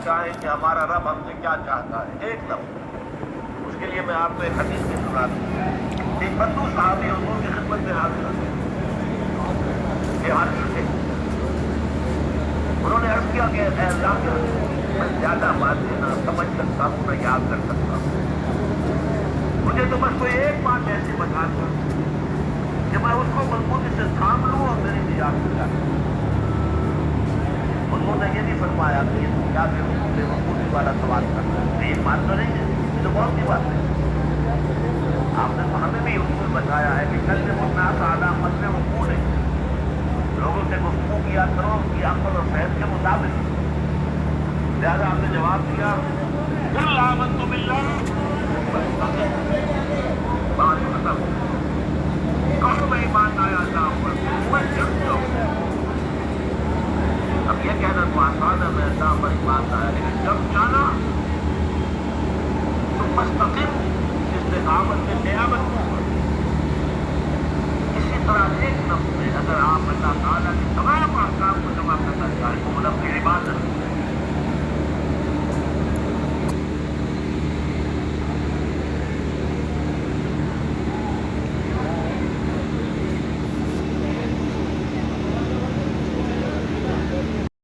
چاہیں کہ ہمارا رب ہم سے کیا چاہتا ہے، ایک لفظ. اس کے لیے میں آپ کو ایک حدیث کی سنا دوں. ایک بدو صحابی حضور کی خدمت میں حاضر ہوتے یہ حدیث ہے. انہوں نے عرض کیا کہ اے اللہ کے رسول، میں زیادہ باتیں نہ سمجھ سکتا ہوں نہ یاد کر سکتا ہوں، مجھے تو بس کوئی ایک بات ایسی بتا دو کہ میں اس کو مضبوطی سے تھام لوں اور میری نجات ہو جائے. انہوں نے یہ نہیں فرمایا کہ یہ کیا بے وقوفی والا سوال کرنا ہے، یہ بات تو نہیں ہے، یہ تو بہت سی بات ہے. آپ نے تو ہمیں بھی اصول بتایا ہے کہ کل سے الناس علی مسئلے وقوع نہیں، لوگوں سے گفتگو کیا کرو ان کی عقل اور فہم کے مطابق. لہٰذا آپ نے جواب دیا قل آمنت باللہ، بات ختم. کہو میں ایمان لایا اللہ پر جب جاؤ. اب یہ کہنا تو آسان ہے میں اللہ پر ایمان لایا، لیکن جب جانا تو مستقل استقامت میں قیامت ہوگا. اسی طرح ایک لفظ میں اگر آپ اللہ تعالیٰ کے تمام احکام کو جمع کرنا چاہیں تو وہ اپنی عبادت